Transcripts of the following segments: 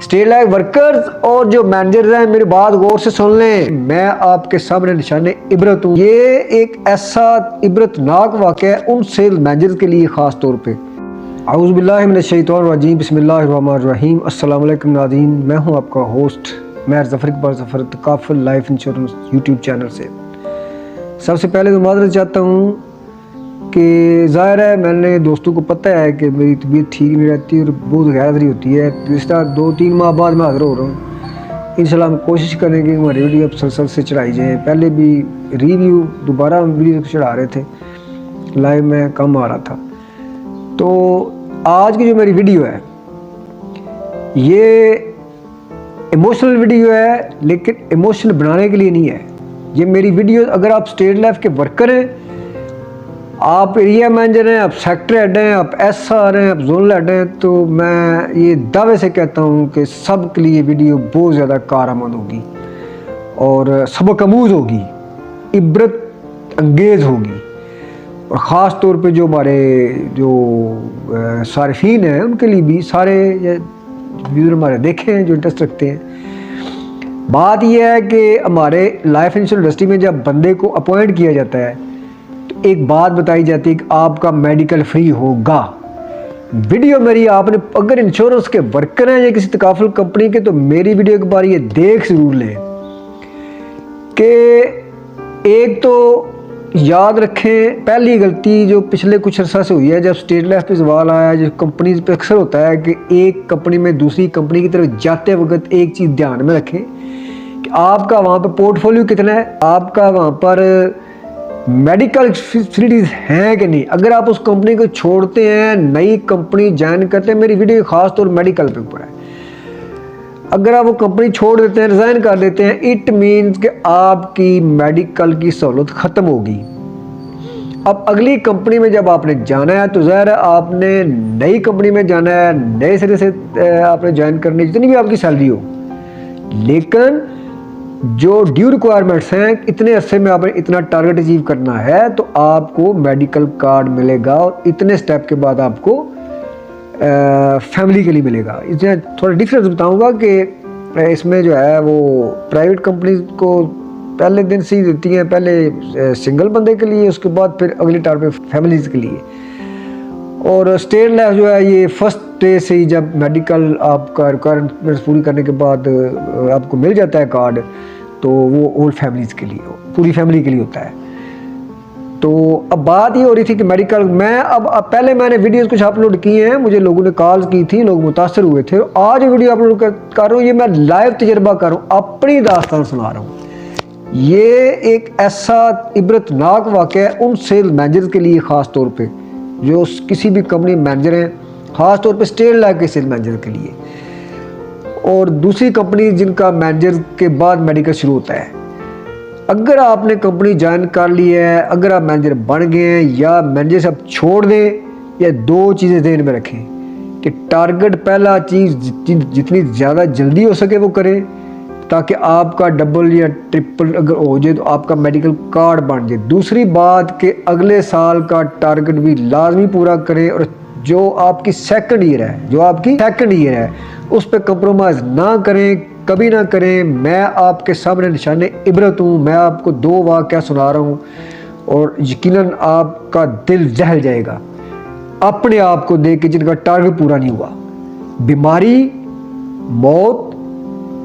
State like workers और जो manager हैं मेरी बात गौर से सुन लें। मैं आपके सामने निशाने इबरत हूँ। ये एक ऐसा इबरतनाक वाक़या है उन सेल मैनेजर के लिए ख़ास तौर पे। आऊज़ु बिल्लाहि मिनश शैतानिर रजीम, बिस्मिल्लाहिर रहमानिर रहीम। अस्सलाम वालेकुम नाज़रीन, मैं हूँ आपका होस्ट मैं Zafar Iqbal Zafar Takaful life insurance YouTube channel से। सबसे पहले तो माज़रत चाहता हूँ कि ज़ाहिर है मैंने दोस्तों को पता है कि मेरी तबीयत ठीक नहीं रहती और बहुत गैरहाज़री होती है। इस तरह 2-3 माह बाद मैं हाज़िर हो रहा हूँ। इंशाल्लाह हम कोशिश करेंगे कि हमारी वीडियो अब सलसल से चढ़ाई जाए। पहले भी रिव्यू दोबारा हम वीडियो चढ़ा रहे थे, लाइव में कम आ रहा था। तो आज की जो मेरी वीडियो है ये इमोशनल वीडियो है, लेकिन इमोशनल बनाने के लिए नहीं है। ये मेरी वीडियो अगर आप स्टेट लाइफ के वर्कर हैं, आप एरिया मैनेजर हैं, आप सेक्टर हेड हैं, आप SR हैं, आप जोनल हेड हैं, तो मैं ये दावे से कहता हूँ कि सब के लिए वीडियो बहुत ज़्यादा कारआमद होगी और सबक आमूज़ होगी, इबरत अंगेज़ होगी। और ख़ास तौर पे जो हमारे जो सारिफीन हैं उनके लिए भी, सारे व्यूअर हमारे देखे हैं जो इंटरेस्ट रखते हैं। बात यह है कि हमारे लाइफ इंश्योरेंस इंडस्ट्री में जब बंदे को अपॉइंट किया जाता है तो एक बात बताई जाती है कि आपका मेडिकल फ्री होगा। वीडियो मेरी आपने अगर इंश्योरेंस के वर्कर हैं या किसी तकाफुल कंपनी के, तो मेरी वीडियो एक बार ये देख ज़रूर लें कि एक तो याद रखें, पहली गलती जो पिछले कुछ अर्सा से हुई है, जब स्टेट लाइफ पे सवाल आया, जो कंपनीज पे अक्सर होता है कि एक कंपनी में दूसरी कंपनी की तरफ जाते वक्त एक चीज़ ध्यान में रखें कि आपका वहाँ पर पोर्टफोलियो कितना है, आपका वहाँ पर मेडिकल फैसिलिटीज़ हैं कि नहीं। अगर आप उस कंपनी को छोड़ते हैं, नई कंपनी ज्वाइन करते हैं, मेरी वीडियो खास तौर मेडिकल पे ऊपर है, अगर आप वो कंपनी छोड़ देते हैं, रिज़ाइन कर देते हैं, इट मीन्स कि आपकी मेडिकल की सहूलत ख़त्म होगी। अब अगली कंपनी में जब आपने जाना है तो ज़ाहिर है आपने नई कंपनी में जाना है, नए सिरे से आपने ज्वाइन करनी, जितनी भी आपकी सैलरी हो, लेकिन जो ड्यू रिक्वायरमेंट्स हैं, इतने अरसे में आपने इतना टारगेट अचीव करना है तो आपको मेडिकल कार्ड मिलेगा और इतने स्टेप के बाद आपको फैमिली के लिए मिलेगा। इसमें थोड़ा डिफरेंस बताऊंगा कि इसमें जो है वो प्राइवेट कंपनी को पहले दिन से ही देती हैं, पहले सिंगल बंदे के लिए, उसके बाद फिर अगले टारगेट पे फैमिलीज़ के लिए। और स्टेट लाइफ जो है ये फर्स्ट डे से ही जब मेडिकल आपका रिक्वायरमेंट्स पूरी करने के बाद आपको मिल जाता है कार्ड, तो वो ओल्ड फैमिलीज़ के लिए, पूरी फैमिली के लिए होता है। तो अब बात ये हो रही थी कि मेडिकल मैं अब पहले मैंने वीडियोस कुछ अपलोड किए हैं, मुझे लोगों ने कॉल की थी, लोग मुतासर हुए थे। आज वीडियो अपलोड कर रहा हूँ, ये मैं लाइव तजर्बा कर रहा हूँ, अपनी दास्तान सुना रहा हूँ। ये एक ऐसा इबरतनाक वाक़या है उन सेल मैनेजर के लिए, ख़ास तौर पे जो किसी भी कंपनी मैनेजर हैं, ख़ास तौर पे स्टेट लाइफ के सेल मैनेजर के लिए, और दूसरी कंपनी जिनका मैनेजर के बाद मेडिकल शुरू होता है। अगर आपने कंपनी ज्वाइन कर ली है, अगर आप मैनेजर बन गए हैं या मैनेजर सब छोड़ दें, या दो चीज़ें ध्यान में रखें कि टारगेट, पहला चीज़ जितनी ज़्यादा जल्दी हो सके वो करें ताकि आपका डबल या ट्रिपल अगर हो जाए तो आपका मेडिकल कार्ड बन जाए। दूसरी बात कि अगले साल का टारगेट भी लाजमी पूरा करें, और जो आपकी सेकंड ईयर है उस पर कंप्रोमाइज़ ना करें, कभी ना करें। मैं आपके सामने निशाने इबरत हूँ, मैं आपको 2 वाक़या सुना रहा हूँ और यकीनन आपका दिल दहल जाएगा अपने आप को देख के, जिनका टारगेट पूरा नहीं हुआ। बीमारी, मौत,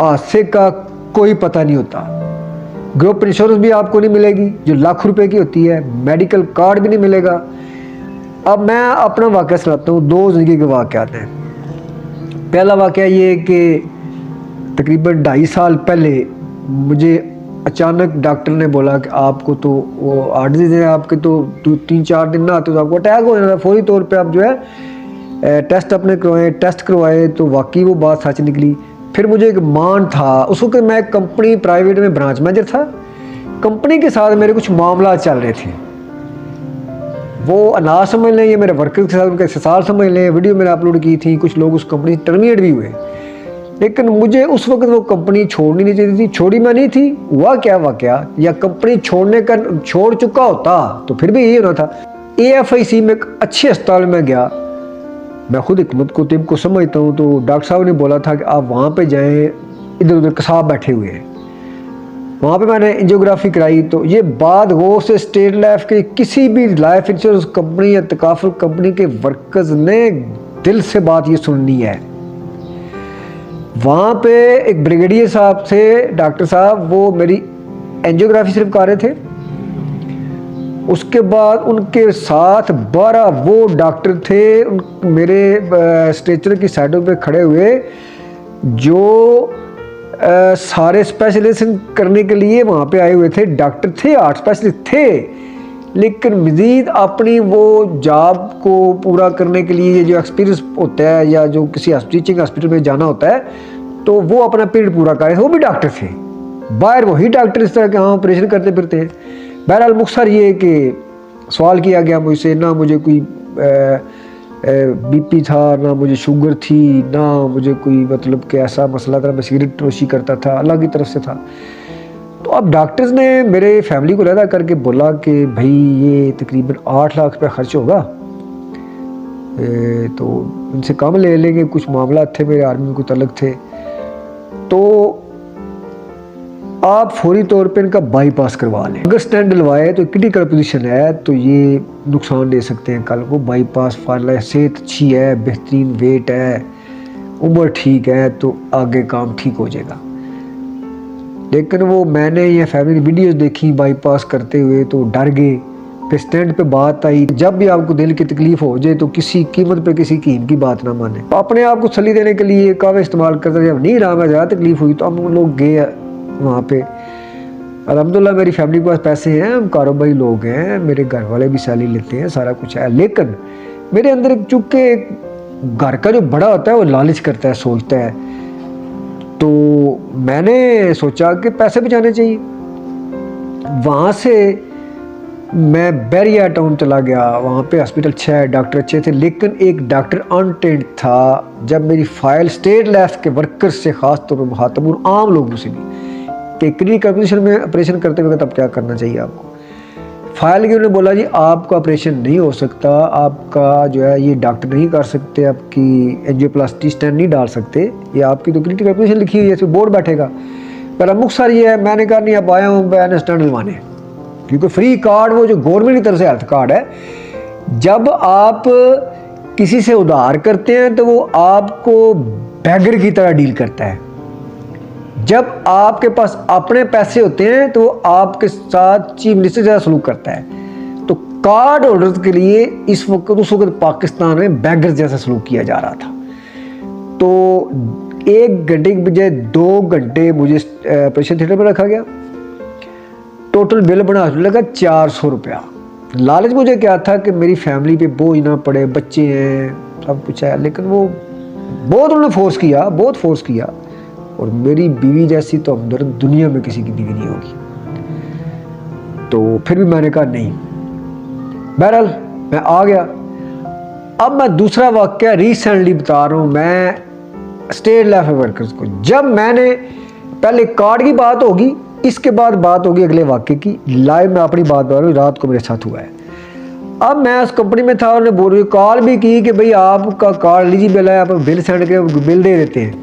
हादसे का कोई पता नहीं होता। ग्रुप इंश्योरेंस भी आपको नहीं मिलेगी जो लाख रुपए की होती है, मेडिकल कार्ड भी नहीं मिलेगा। अब मैं अपना वाक़या सुनाता हूँ, 2 ज़िंदगी के वाक़यात हैं। पहला वाक़या ये कि तकरीबन 2.5 साल पहले मुझे अचानक डॉक्टर ने बोला कि आपको तो वो हार्ट डिजीज़ है, आपके तो 3-4 दिन ना आते तो आपको अटैक हो जाता। फौरी तौर पे आप जो है टेस्ट अपने करवाए तो वाकई वो बात सच निकली। फिर मुझे एक मान था उस वक्त, मैं कंपनी प्राइवेट में ब्रांच मैनेजर था, कंपनी के साथ मेरे कुछ मामला चल रहे थे, वो अनाज समझ लें, ये मेरे वर्कर्स के साथ उनका इस्तेसाल समझ लें। वीडियो मैंने अपलोड की थी, कुछ लोग उस कंपनी से टर्मिनेट भी हुए, लेकिन मुझे उस वक्त वो कंपनी छोड़नी नहीं चाहिए थी। छोड़ी मैं नहीं थी, हुआ क्या वाकया, या कंपनी छोड़ चुका होता तो फिर भी यही होना था। AFIC में एक अच्छे अस्पताल में गया, मैं खुद हिकमत को तिब को समझता हूँ, तो डॉक्टर साहब ने बोला था कि आप वहाँ पे जाएं, इधर उधर कसाब बैठे हुए हैं। वहाँ पे मैंने एंजियोग्राफी कराई, तो ये बात गौर से स्टेट लाइफ के किसी भी लाइफ इंश्योरेंस कंपनी या तकाफुल कंपनी के वर्कर्स ने दिल से बात ये सुननी है। वहाँ पे एक ब्रिगेडियर साहब थे, डॉक्टर साहब, वो मेरी एंजियोग्राफी सिर्फ कर रहे थे। उसके बाद उनके साथ 12 वो डॉक्टर थे मेरे स्ट्रेचर की साइडों पे खड़े हुए, जो सारे स्पेशलाइजेशन करने के लिए वहाँ पे आए हुए थे। डॉक्टर थे, आर्ट स्पेशलिस्ट थे, लेकिन मज़ीद अपनी वो जॉब को पूरा करने के लिए जो एक्सपीरियंस होता है या जो किसी टीचिंग हॉस्पिटल में जाना होता है, तो वो अपना पीरियड पूरा कर रहे थे। वो भी डॉक्टर थे, बाहर वही डॉक्टर इस तरह के हाँ ऑपरेशन करते फिरते हैं। बहरहाल मुख्तसर ये कि सवाल किया गया मुझसे, ना मुझे कोई बीपी था, ना मुझे शुगर थी, ना मुझे कोई मतलब कि ऐसा मसला था, मैं सिगरेट नोशी करता था, अल्लाह की तरफ से था। तो अब डॉक्टर्स ने मेरे फैमिली को लहदा करके बोला कि भाई ये तकरीबन 8 लाख रुपये खर्च होगा, तो इनसे कम ले लेंगे, कुछ मामला थे मेरे आर्मी में कुछ अलग थे, तो आप फौरी तौर पे इनका बाईपास करवा लें। अगर स्टेंट डलवाए तो क्रिटिकल पोजीशन है, तो ये नुकसान दे सकते हैं कल को। बाईपास फाइनल, सेहत अच्छी है, बेहतरीन वेट है, उम्र ठीक है, तो आगे काम ठीक हो जाएगा। लेकिन वो मैंने ये फैमिली वीडियोस देखी बाईपास करते हुए, तो डर गए। फिर स्टैंड पे बात आई, जब भी आपको दिल की तकलीफ हो जाए तो किसी कीमत पे किसी कीम की बात ना माने। तो अपने आप को तसल्ली देने के लिए कावे इस्तेमाल करते, जब नहीं रहा मैं ज़्यादा तकलीफ हुई तो हम लोग गए वहाँ पे। अल्हम्दुलिल्लाह मेरी फैमिली के पास पैसे हैं, हम कारोबारी लोग हैं, मेरे घर वाले भी सैलरी लेते हैं, सारा कुछ है। लेकिन मेरे अंदर एक चूँकि घर का जो बड़ा होता है वो लालच करता है, सोचता है, तो मैंने सोचा कि पैसे बचाने चाहिए। वहाँ से मैं बैरिया टाउन चला गया, वहाँ पे हॉस्पिटल अच्छा है, डॉक्टर अच्छे थे, लेकिन एक डॉक्टर अनट्रेंड था। जब मेरी फाइल स्टेट लाइफ के वर्कर्स से ख़ास तौर पर मुखातब और आम लोगों से भी कि क्लिनिकल पोजीशन में ऑपरेशन करते वक्त अब क्या करना चाहिए आपको, फाइल की उन्होंने बोला जी आपका ऑपरेशन नहीं हो सकता, आपका जो है ये डॉक्टर नहीं कर सकते, आपकी एंजियोप्लास्टी स्टेंट नहीं डाल सकते, ये आपकी तो क्रिटिकल पोजीशन लिखी हुई है, इसमें बोर्ड बैठेगा। पहला मुख्तसर ये है, मैंने कहा नहीं, अब आया हूँ मैं स्टेंट डलवाने, क्योंकि फ्री कार्ड वो जो गवर्नमेंट की तरफ से हेल्थ कार्ड है, जब आप किसी से उधार करते हैं तो वो आपको बैगर की तरह डील करता है। जब आपके पास अपने पैसे होते हैं तो वो आपके साथ चीफ मिनिस्टर ज़्यादा सलूक करता है। तो कार्ड होल्डर्स के लिए उस वक्त पाकिस्तान में बैगर जैसा सलूक किया जा रहा था। तो 1 घंटे की बजाय 2 घंटे मुझे ऑपरेशन थिएटर में रखा गया। टोटल बिल बना लगा 400 रुपया। लालच मुझे क्या था कि मेरी फैमिली पे बोझ ना पड़े, बच्चे हैं, सब कुछ है, लेकिन वो बहुत उन्होंने फोर्स किया, बहुत फोर्स किया। और मेरी बीवी जैसी तो हमदर्द दुनिया में किसी की बीवी नहीं होगी। तो फिर भी मैंने कहा नहीं। बहरहाल मैं आ गया। अब मैं दूसरा वाक़या रिसेंटली बता रहा हूँ मैं स्टेट लाइफ वर्कर्स को। जब मैंने पहले कार्ड की बात होगी, इसके बाद बात होगी अगले वाक़े की। लाइव मैं अपनी बात बता रहा हूँ, रात को मेरे साथ हुआ है। अब मैं उस कंपनी में था, उन्होंने बोल रही कॉल भी की कि भाई आपका कार्ड एलिजिबल है, आप बिल सेंड करके बिल दे देते हैं।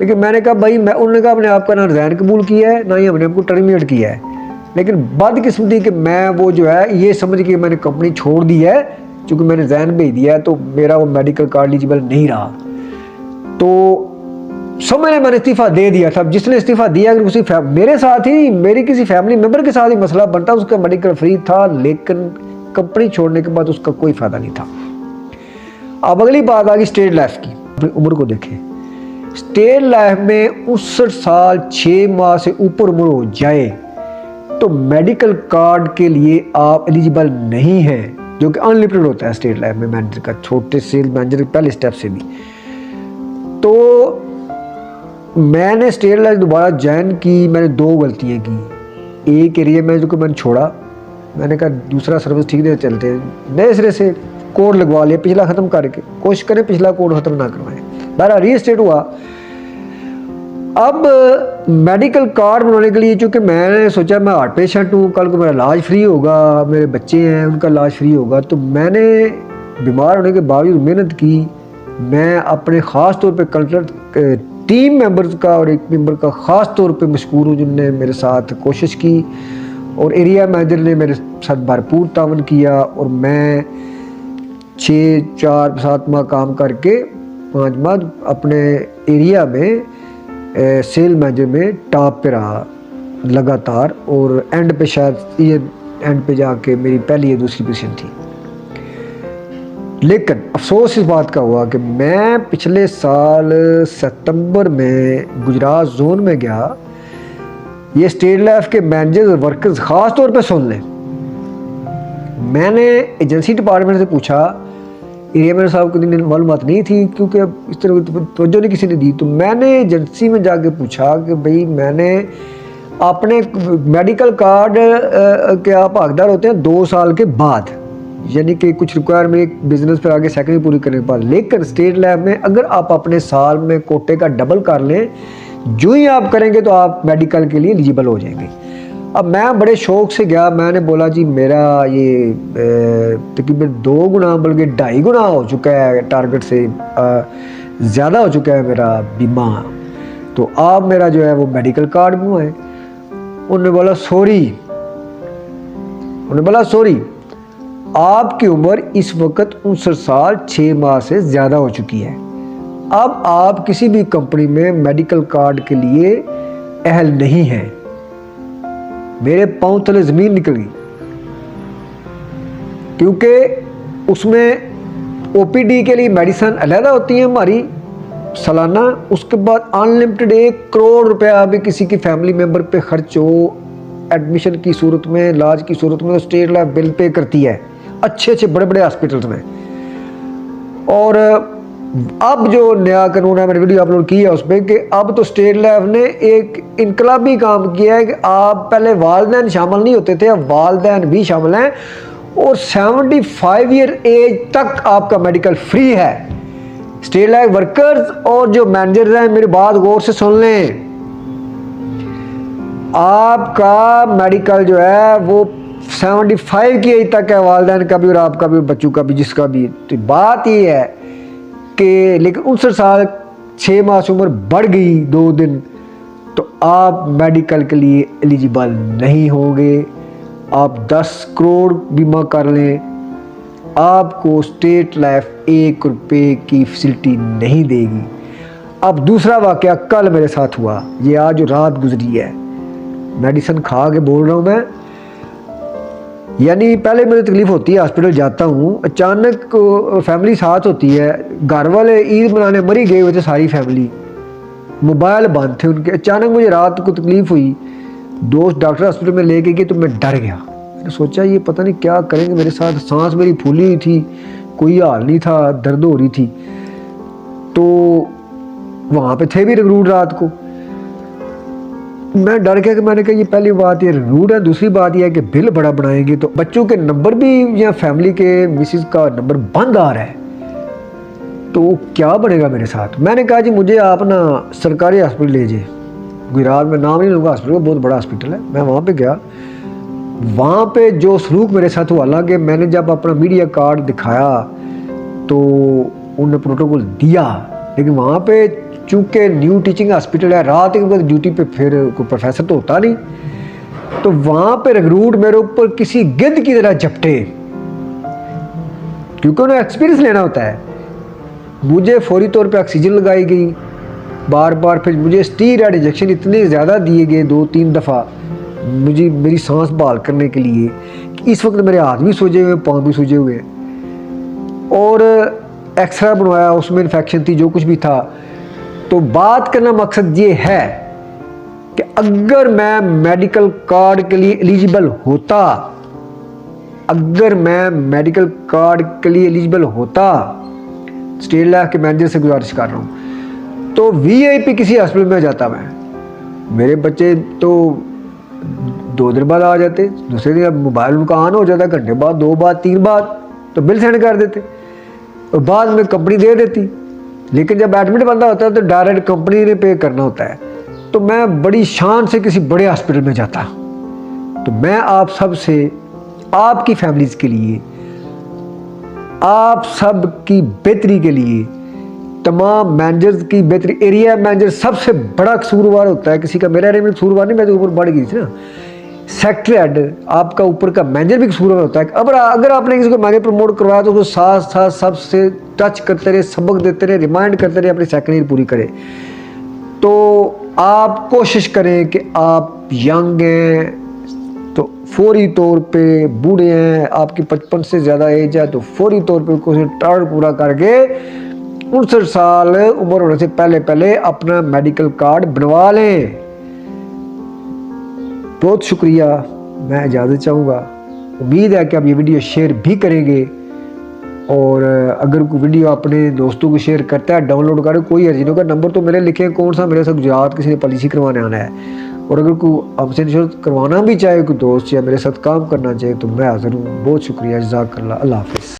लेकिन मैंने कहा भाई उन्होंने कहा हमने आपका ना रिज़ाइन कबूल किया है, ना ही हमने आपको टर्मिनेट किया है। लेकिन बदकिस्मती कि मैं वो जो है ये समझ के मैंने कंपनी छोड़ दी है, क्योंकि मैंने रिज़ाइन भेज दिया है, तो मेरा वो मेडिकल कार्ड एलिजिबल नहीं रहा। तो समझने मैंने इस्तीफ़ा दे दिया था। जिसने इस्तीफ़ा दिया अगर उसी मेरे साथ ही मेरी किसी फैमिली मेम्बर के साथ ही मसला बनता, उसका मेडिकल फ्री था, लेकिन कंपनी छोड़ने के बाद उसका कोई फ़ायदा नहीं था। अब अगली बात आ गई स्टेट लाइफ की। अपनी उम्र को देखें, स्टेट लाइफ में 59 साल 6 माह से ऊपर उम्र हो जाए तो मेडिकल कार्ड के लिए आप एलिजिबल नहीं हैं, जो कि अनलिमिटेड होता है स्टेट लाइफ में मैनेजर का, छोटे सेल्स मैनेजर पहले स्टेप से भी। तो मैंने स्टेट लाइफ दोबारा ज्वाइन की, मैंने 2 गलतियाँ की। एक एरिया में जो कि मैंने छोड़ा, मैंने कहा दूसरा सर्विस ठीक नहीं चलते, नए सिरे से कोड लगवा लिया, पिछला ख़त्म करके कोशिश करें पिछला कोड ख़त्म ना करवाएं। बहरहाल रीस्टेट हुआ। अब मेडिकल कार्ड बनाने के लिए, चूँकि मैंने सोचा मैं हार्ट पेशेंट हूँ, कल को मेरा इलाज फ्री होगा, मेरे बच्चे हैं उनका इलाज फ्री होगा, तो मैंने बीमार होने के बावजूद मेहनत की, मैं अपने ख़ास तौर पे कंट्रैक्ट टीम मेंबर्स का और एक मेंबर का ख़ास तौर पे मशकूर हूँ जिनने मेरे साथ कोशिश की, और एरिया मैनेजर ने मेरे साथ भरपूर तावन किया, और मैं 4 माह काम करके 5 माह अपने एरिया में सेल मैनेजर में टॉप पे रहा लगातार, और एंड पे शायद ये एंड पे जाके मेरी पहली या दूसरी पोजीशन थी। लेकिन अफसोस इस बात का हुआ कि मैं पिछले साल सितंबर में गुजरात जोन में गया। ये स्टेट लेवल के मैनेजर्स और वर्कर्स ख़ास तौर पे सुन लें, मैंने एजेंसी डिपार्टमेंट से पूछा, एरिया मैनेजर साहब को दिन मालूमात नहीं थी क्योंकि इस तरह की तवज्जो नहीं किसी ने दी, तो मैंने एजेंसी में जाके पूछा कि भाई मैंने अपने मेडिकल कार्ड के आप हकदार होते हैं 2 साल के बाद, यानी कि कुछ रिक्वायरमेंट बिजनेस पर आगे सेकेंडरी पूरी करने के बाद, लेकिन स्टेट लेवल में अगर आप अपने साल में कोटे का डबल कर लें, जो ही आप करेंगे तो आप मेडिकल के लिए एलिजिबल हो जाएंगे। अब मैं बड़े शौक से गया, मैंने बोला जी मेरा ये तकरीबन 2 गुना बल्कि 2.5 गुना हो चुका है, टारगेट से ज़्यादा हो चुका है मेरा बीमा, तो आप मेरा जो है वो मेडिकल कार्ड बनवाएं। उन्होंने बोला सॉरी आपकी उम्र इस वक्त 59 साल 6 माह से ज़्यादा हो चुकी है, अब आप किसी भी कंपनी में मेडिकल कार्ड के लिए अहल नहीं हैं। मेरे पांव तले ज़मीन निकल गई, क्योंकि उसमें ओपीडी के लिए मेडिसिन अलहदा होती है हमारी सालाना, उसके बाद अनलिमिटेड 1 करोड़ रुपया भी किसी की फैमिली मेम्बर पे खर्च हो एडमिशन की सूरत में, इलाज की सूरत में, तो स्टेट लेवल बिल पे करती है अच्छे बड़े बड़े हॉस्पिटल्स में। और अब जो नया कानून है, मैंने वीडियो अपलोड की है उस पर, कि अब तो स्टेट लेवल ने एक इनकलाबी काम किया है कि आप पहले वालदैन शामिल नहीं होते थे, अब वालदैन भी शामिल हैं, और 75 ईयर एज तक आपका मेडिकल फ्री है। स्टेट लेवल वर्कर्स और जो मैनेजर हैं, मेरी बात गौर से सुन लें, आपका मेडिकल जो है वो 75 की एज तक है, वालदैन का भी और आपका भी, बच्चों का भी, जिसका भी। तो बात ये है कि लेकिन 59 साल 6 माह से उम्र बढ़ गई 2 दिन, तो आप मेडिकल के लिए एलिजिबल नहीं होंगे। आप 10 करोड़ बीमा कर लें, आपको स्टेट लाइफ 1 रुपये की फैसिलिटी नहीं देगी। अब दूसरा वाकया कल मेरे साथ हुआ, ये आज रात गुजरी है, मेडिसिन खा के बोल रहा हूँ मैं, यानी पहले मुझे तकलीफ़ होती है, हॉस्पिटल जाता हूँ, अचानक फैमिली साथ होती है, घर वाले ईद मनाने मरी गए हुए थे सारी फैमिली, मोबाइल बंद थे उनके, अचानक मुझे रात को तकलीफ़ हुई, दोस्त डॉक्टर हॉस्पिटल में लेके गए तो मैं डर गया। मैंने सोचा ये पता नहीं क्या करेंगे मेरे साथ, सांस मेरी फूली हुई थी, कोई हाल नहीं था, दर्द हो रही थी, तो वहाँ पे थे भी रिक्रूट रात को। मैं डर गया कि मैंने कहा ये पहली बात ये रूड है, दूसरी बात ये है कि बिल बड़ा बनाएंगे तो बच्चों के नंबर भी या फैमिली के मिसेस का नंबर बंद आ रहा है, तो क्या बनेगा मेरे साथ। मैंने कहा जी मुझे आप ना सरकारी हॉस्पिटल ले जाइए, गुजरात में नाम नहीं लूँगा हॉस्पिटल का, बहुत बड़ा हॉस्पिटल है। मैं वहाँ पे गया, वहाँ पे जो सलूक मेरे साथ हुआ, हालांकि मैंने जब अपना मीडिया कार्ड दिखाया तो उन्होंने प्रोटोकॉल दिया, लेकिन वहाँ पे चूँकि न्यू टीचिंग हॉस्पिटल है, रात के वक्त ड्यूटी पे फिर कोई प्रोफेसर तो होता नहीं, तो वहाँ पे रिक्रूट मेरे ऊपर किसी गिद्ध की तरह झपटे, क्योंकि उन्हें एक्सपीरियंस लेना होता है। मुझे फौरी तौर पे ऑक्सीजन लगाई गई बार बार, फिर मुझे स्टीरॉयड इंजेक्शन इतने ज़्यादा दिए गए 2-3 दफ़ा मुझे मेरी सांस बहाल करने के लिए, कि इस वक्त मेरे हाथ भी सूजे हुए, पाँव भी सूजे हुए, और एक्सरे बनवाया, उसमें इन्फेक्शन थी, जो कुछ भी था। तो बात करना मकसद ये है कि अगर मैं मेडिकल कार्ड के लिए एलिजिबल होता, अगर मैं मेडिकल कार्ड के लिए एलिजिबल होता, स्टेट लेवल के मैनेजर से गुजारिश कर रहा हूँ, तो वीआईपी किसी हॉस्पिटल में जाता मैं, मेरे बच्चे तो 2 दिन बाद आ जाते, दूसरे दिन मोबाइल उनका ऑन हो जाता, घंटे बाद, 2 बाद, 3 बाद, तो बिल सेंड कर देते और बाद में कंपनी दे देती। लेकिन जब एडमिट बंदा होता है तो डायरेक्ट कंपनी ने पे करना होता है। तो मैं बड़ी शान से किसी बड़े हॉस्पिटल में जाता। तो मैं आप सब से, आपकी फैमिलीज़ के लिए, आप सब की बेहतरी के लिए तमाम मैनेजर्स की बेहतरी, एरिया मैनेजर सबसे बड़ा कसूरवार होता है किसी का। मेरा एरिया में कसूरवार नहीं, मैं तो ऊपर बढ़ गई थी ना। सेक्टर हेड, आपका ऊपर का मैनेजर भी कसूरवार होता है। अब अगर आपने किसी को मैनेजर प्रमोट करवाया तो उसको साथ साथ सबसे टच करते रहे, सबक देते रहे, रिमाइंड करते रहे, अपनी सेकंड ईयर पूरी करे। तो आप कोशिश करें कि आप यंग हैं तो फौरी तौर पे, बूढ़े हैं, आपकी 55 से ज़्यादा एज है तो फौरी तौर पे कोशिश टारगेट पूरा करके 59 साल उम्र होने से पहले पहले अपना मेडिकल कार्ड बनवा लें। बहुत शुक्रिया, मैं इजाज़त चाहूँगा। उम्मीद है कि आप ये वीडियो शेयर भी करेंगे, और अगर कोई वीडियो अपने दोस्तों को शेयर करता है, डाउनलोड करें, कोई अर्जी नहीं होगा। नंबर तो मेरे लिखे हैं, कौन सा, मेरे साथ गुजरात किसी ने पॉलिसी करवाने आना है, और अगर कोई हमसे इंश्योरेंस करवाना भी चाहे, कोई दोस्त या मेरे साथ काम करना चाहे, तो मैं हाजिर हूँ। बहुत शुक्रिया, जज़ाकल्लाह, अल्लाह हाफ़िज़।